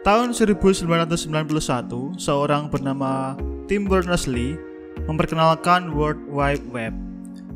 Tahun 1991, seorang bernama Tim Berners-Lee memperkenalkan World Wide Web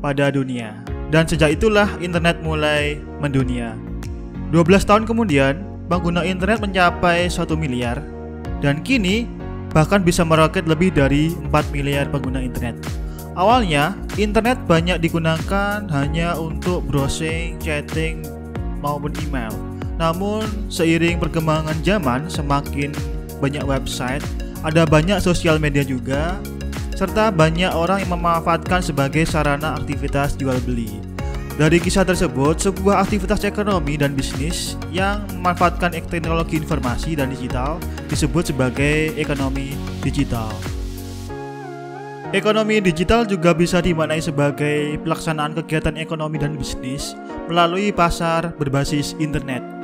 pada dunia. Dan sejak itulah internet mulai mendunia. 12 tahun kemudian, pengguna internet mencapai 1 miliar. Dan kini, bahkan bisa meroket lebih dari 4 miliar pengguna internet. Awalnya, internet banyak digunakan hanya untuk browsing, chatting, maupun email. Namun, seiring perkembangan zaman, semakin banyak website, ada banyak sosial media juga, serta banyak orang yang memanfaatkan sebagai sarana aktivitas jual beli. Dari kisah tersebut, sebuah aktivitas ekonomi dan bisnis yang memanfaatkan teknologi informasi dan digital disebut sebagai ekonomi digital. Ekonomi digital juga bisa dimaknai sebagai pelaksanaan kegiatan ekonomi dan bisnis melalui pasar berbasis internet.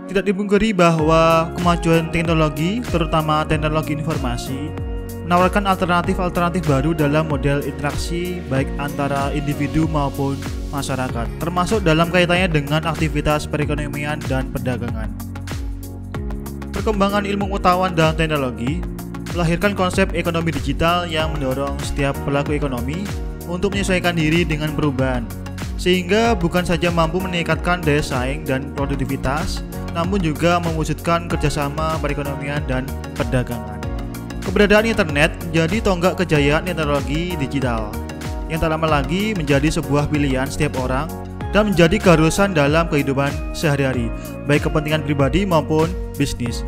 Tidak dipungkiri bahwa kemajuan teknologi, terutama teknologi informasi, menawarkan alternatif-alternatif baru dalam model interaksi baik antara individu maupun masyarakat, termasuk dalam kaitannya dengan aktivitas perekonomian dan perdagangan. Perkembangan ilmu pengetahuan dan teknologi melahirkan konsep ekonomi digital yang mendorong setiap pelaku ekonomi untuk menyesuaikan diri dengan perubahan, sehingga bukan saja mampu meningkatkan daya saing dan produktivitas, namun juga mewujudkan kerjasama perekonomian dan perdagangan. Keberadaan internet menjadi tonggak kejayaan teknologi digital yang tak lama lagi menjadi sebuah pilihan setiap orang dan menjadi keharusan dalam kehidupan sehari-hari, baik kepentingan pribadi maupun bisnis.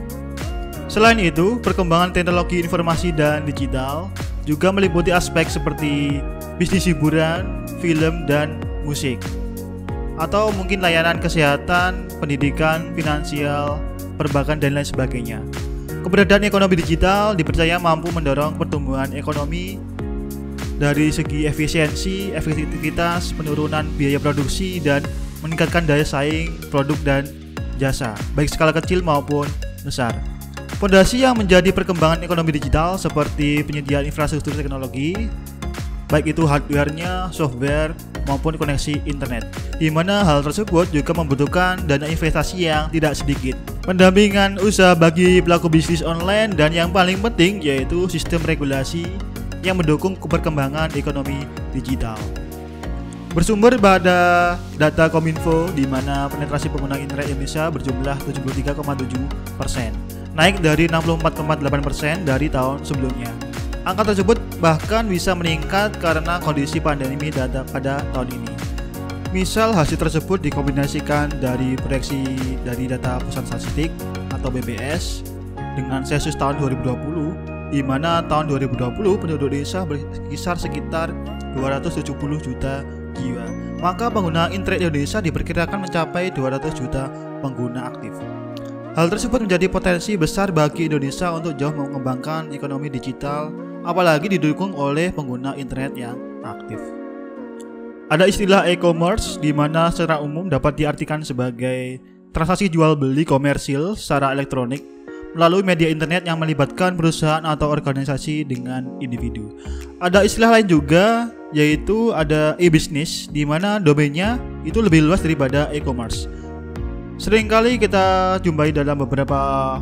Selain itu, perkembangan teknologi informasi dan digital juga meliputi aspek seperti bisnis hiburan, film, dan musik, atau mungkin layanan kesehatan, pendidikan, finansial, perbankan, dan lain sebagainya. Keberadaan ekonomi digital dipercaya mampu mendorong pertumbuhan ekonomi dari segi efisiensi, efektivitas, penurunan biaya produksi, dan meningkatkan daya saing produk dan jasa, baik skala kecil maupun besar. Fondasi yang menjadi perkembangan ekonomi digital seperti penyediaan infrastruktur teknologi, baik itu hardware-nya, software, maupun koneksi internet, di mana hal tersebut juga membutuhkan dana investasi yang tidak sedikit, pendampingan usaha bagi pelaku bisnis online, dan yang paling penting yaitu sistem regulasi yang mendukung perkembangan ekonomi digital. Bersumber pada data Kominfo, di mana penetrasi pengguna internet Indonesia berjumlah 73,7%, naik dari 64,8% dari tahun sebelumnya. Angka tersebut bahkan bisa meningkat karena kondisi pandemi pada tahun ini. Misal hasil tersebut dikombinasikan dari proyeksi dari data Pusat Statistik atau BPS dengan sensus tahun 2020, di mana tahun 2020 penduduk Indonesia berkisar sekitar 270 juta jiwa. Maka pengguna internet Indonesia diperkirakan mencapai 200 juta pengguna aktif. Hal tersebut menjadi potensi besar bagi Indonesia untuk jauh mengembangkan ekonomi digital, apalagi didukung oleh pengguna internet yang aktif. Ada istilah e-commerce, di mana secara umum dapat diartikan sebagai transaksi jual beli komersil secara elektronik melalui media internet yang melibatkan perusahaan atau organisasi dengan individu. Ada istilah lain juga, yaitu ada e-business, di mana domainnya itu lebih luas daripada e-commerce. Seringkali kita jumpai dalam beberapa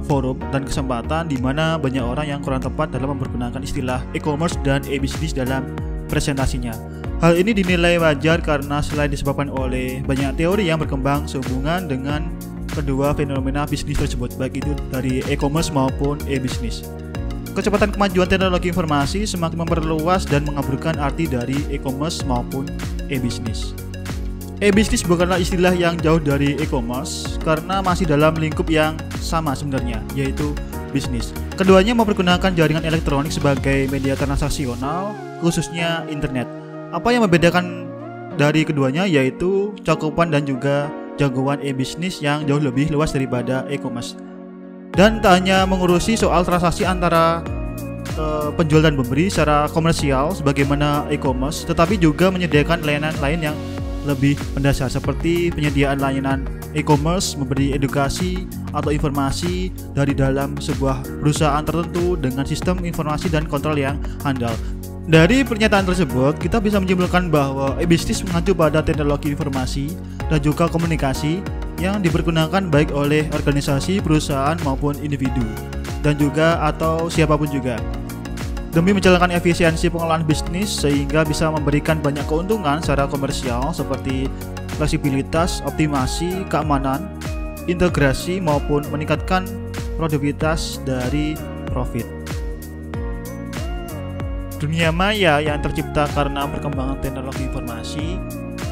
forum dan kesempatan di mana banyak orang yang kurang tepat dalam mempergunakan istilah e-commerce dan e-business dalam presentasinya. Hal ini dinilai wajar karena selain disebabkan oleh banyak teori yang berkembang sehubungan dengan kedua fenomena bisnis tersebut, baik itu dari e-commerce maupun e-business. Kecepatan kemajuan teknologi informasi semakin memperluas dan mengaburkan arti dari e-commerce maupun e-business. E-business bukanlah istilah yang jauh dari e-commerce karena masih dalam lingkup yang sama sebenarnya, yaitu bisnis. Keduanya mempergunakan jaringan elektronik sebagai media transaksional, khususnya internet. Apa yang membedakan dari keduanya yaitu cakupan dan juga jangkauan e-business yang jauh lebih luas daripada e-commerce. Dan tak hanya mengurusi soal transaksi antara penjual dan pembeli secara komersial sebagaimana e-commerce, tetapi juga menyediakan layanan lain yang lebih mendasar seperti penyediaan layanan e-commerce, memberi edukasi atau informasi dari dalam sebuah perusahaan tertentu dengan sistem informasi dan kontrol yang handal. Dari pernyataan tersebut, kita bisa menyimpulkan bahwa e-bisnis mengacu pada teknologi informasi dan juga komunikasi yang dipergunakan baik oleh organisasi, perusahaan maupun individu, dan juga atau siapapun juga, demi menjalankan efisiensi pengelolaan bisnis sehingga bisa memberikan banyak keuntungan secara komersial seperti fleksibilitas, optimasi, keamanan, integrasi maupun meningkatkan produktivitas dari profit. Dunia maya yang tercipta karena perkembangan teknologi informasi,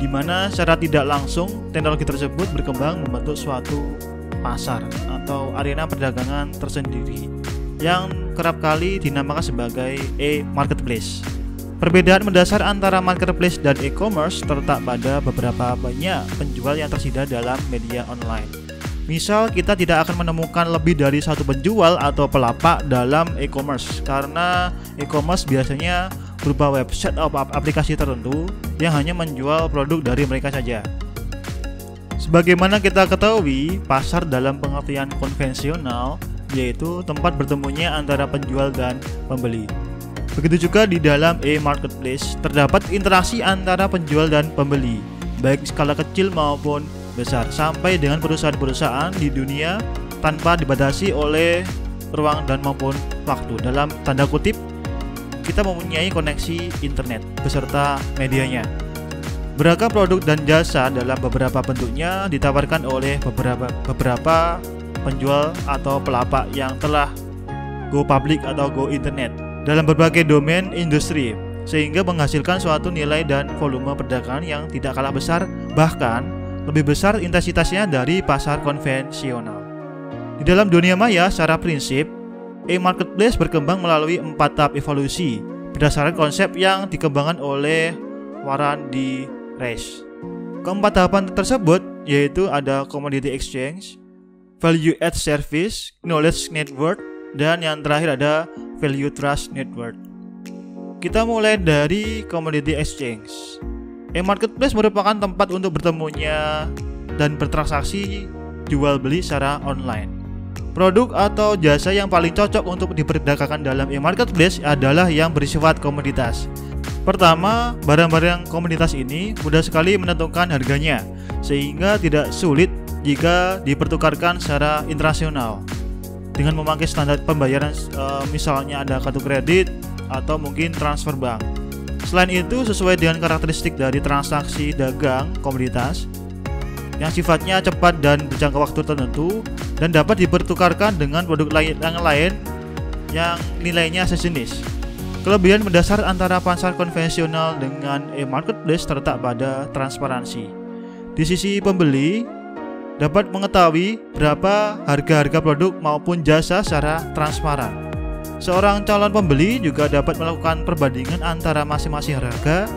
di mana secara tidak langsung teknologi tersebut berkembang membentuk suatu pasar atau arena perdagangan tersendiri yang kerap kali dinamakan sebagai e-marketplace. Perbedaan mendasar antara marketplace dan e-commerce terletak pada beberapa banyak penjual yang tersedia dalam media online. Misal, kita tidak akan menemukan lebih dari satu penjual atau pelapak dalam e-commerce, karena e-commerce biasanya berupa website atau aplikasi tertentu yang hanya menjual produk dari mereka saja. Sebagaimana kita ketahui, pasar dalam pengertian konvensional yaitu tempat bertemunya antara penjual dan pembeli. Begitu juga di dalam e-marketplace terdapat interaksi antara penjual dan pembeli, baik skala kecil maupun besar, sampai dengan perusahaan-perusahaan di dunia tanpa dibatasi oleh ruang dan maupun waktu. Dalam tanda kutip, kita mempunyai koneksi internet beserta medianya. Beragam produk dan jasa dalam beberapa bentuknya ditawarkan oleh beberapa penjual atau pelapak yang telah go public atau go internet dalam berbagai domain industri, sehingga menghasilkan suatu nilai dan volume perdagangan yang tidak kalah besar, bahkan lebih besar intensitasnya dari pasar konvensional. Di dalam dunia maya, secara prinsip, e-marketplace berkembang melalui 4 tahap evolusi berdasarkan konsep yang dikembangkan oleh Warren D. Reich. Keempat tahapan tersebut yaitu ada commodity exchange, value add service, knowledge network, dan yang terakhir ada value trust network. Kita mulai dari commodity exchange. E-marketplace merupakan tempat untuk bertemunya dan bertransaksi jual beli secara online. Produk atau jasa yang paling cocok untuk diperdagangkan dalam e-marketplace adalah yang bersifat komoditas. Pertama, barang-barang komoditas ini mudah sekali menentukan harganya, sehingga tidak sulit jika dipertukarkan secara internasional dengan memakai standar pembayaran, misalnya ada kartu kredit atau mungkin transfer bank. Selain itu, sesuai dengan karakteristik dari transaksi dagang komoditas yang sifatnya cepat dan berjangka waktu tertentu dan dapat dipertukarkan dengan produk yang lain yang nilainya sejenis. Kelebihan mendasar antara pasar konvensional dengan e-marketplace terletak pada transparansi. Di sisi pembeli dapat mengetahui berapa harga-harga produk maupun jasa secara transparan. Seorang calon pembeli juga dapat melakukan perbandingan antara masing-masing harga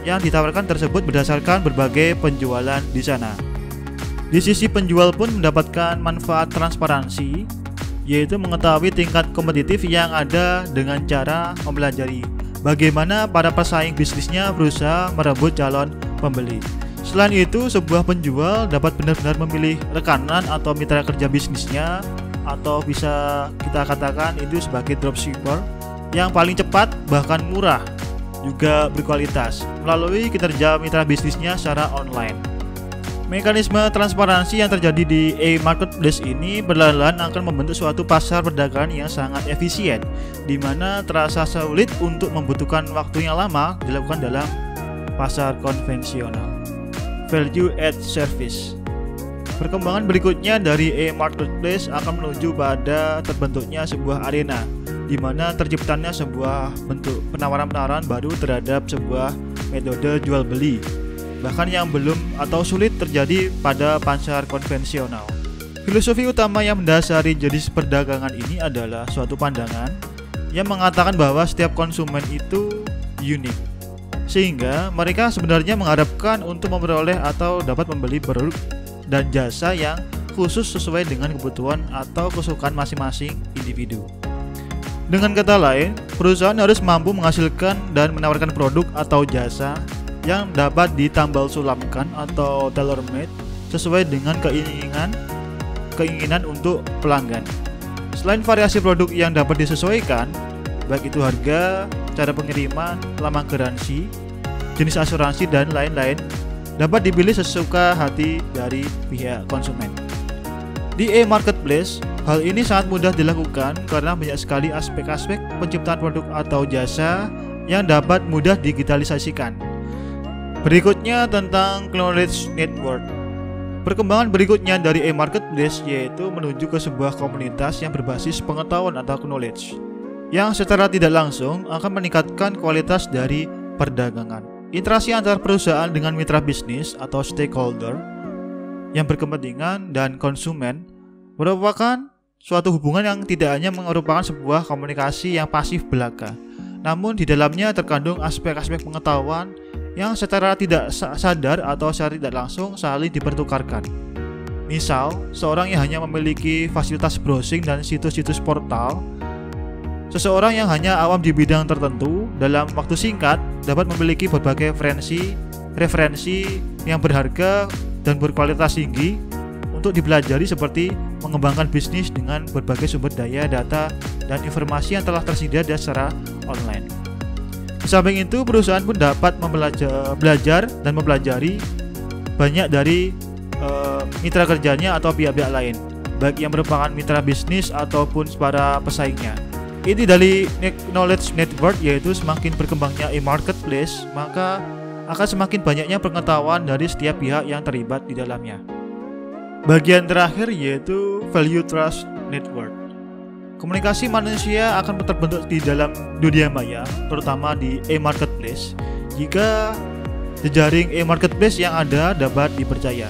yang ditawarkan tersebut berdasarkan berbagai penjualan di sana. Di sisi penjual pun mendapatkan manfaat transparansi, yaitu mengetahui tingkat kompetitif yang ada dengan cara mempelajari bagaimana para pesaing bisnisnya berusaha merebut calon pembeli. Selain itu, sebuah penjual dapat benar-benar memilih rekanan atau mitra kerja bisnisnya, atau bisa kita katakan itu sebagai dropshipper yang paling cepat bahkan murah, juga berkualitas melalui kinerja mitra bisnisnya secara online. Mekanisme transparansi yang terjadi di e-marketplace ini perlahan-lahan akan membentuk suatu pasar perdagangan yang sangat efisien, di mana terasa sulit untuk membutuhkan waktu yang lama dilakukan dalam pasar konvensional. Value add service. Perkembangan berikutnya dari e-marketplace akan menuju pada terbentuknya sebuah arena, di mana terciptanya sebuah bentuk penawaran-penawaran baru terhadap sebuah metode jual beli, bahkan yang belum atau sulit terjadi pada pasar konvensional. Filosofi utama yang mendasari jenis perdagangan ini adalah suatu pandangan yang mengatakan bahwa setiap konsumen itu unik, sehingga mereka sebenarnya mengharapkan untuk memperoleh atau dapat membeli produk dan jasa yang khusus sesuai dengan kebutuhan atau kesukaan masing-masing individu. Dengan kata lain, perusahaan harus mampu menghasilkan dan menawarkan produk atau jasa yang dapat ditambal sulamkan atau tailor-made sesuai dengan keinginan untuk pelanggan. Selain variasi produk yang dapat disesuaikan, baik itu harga, cara pengiriman, lama garansi, jenis asuransi, dan lain-lain, dapat dipilih sesuka hati dari pihak konsumen. Di e-marketplace, hal ini sangat mudah dilakukan karena banyak sekali aspek-aspek penciptaan produk atau jasa yang dapat mudah digitalisasikan. Berikutnya tentang knowledge network. Perkembangan berikutnya dari e-marketplace yaitu menuju ke sebuah komunitas yang berbasis pengetahuan atau knowledge, yang secara tidak langsung akan meningkatkan kualitas dari perdagangan. Interaksi antar perusahaan dengan mitra bisnis atau stakeholder yang berkepentingan dan konsumen merupakan suatu hubungan yang tidak hanya merupakan sebuah komunikasi yang pasif belaka, namun di dalamnya terkandung aspek-aspek pengetahuan yang secara tidak sadar atau secara tidak langsung saling dipertukarkan. Misal, seorang yang hanya memiliki fasilitas browsing dan situs-situs portal, seseorang yang hanya awam di bidang tertentu dalam waktu singkat dapat memiliki berbagai referensi yang berharga dan berkualitas tinggi untuk dipelajari, seperti mengembangkan bisnis dengan berbagai sumber daya data dan informasi yang telah tersedia secara online. Di samping itu, perusahaan pun dapat belajar dan mempelajari banyak dari mitra kerjanya atau pihak-pihak lain, baik yang merupakan mitra bisnis ataupun para pesaingnya. Inti dari knowledge network yaitu semakin berkembangnya e-marketplace, maka akan semakin banyaknya pengetahuan dari setiap pihak yang terlibat di dalamnya. Bagian terakhir yaitu value trust network. Komunikasi manusia akan terbentuk di dalam dunia maya, terutama di e-marketplace, jika jejaring e-marketplace yang ada dapat dipercaya.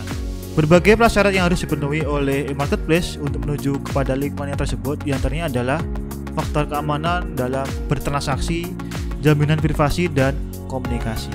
Berbagai prasyarat yang harus dipenuhi oleh e-marketplace untuk menuju kepada lingkungan yang tersebut diantaranya adalah faktor keamanan dalam bertransaksi, jaminan privasi, dan komunikasi.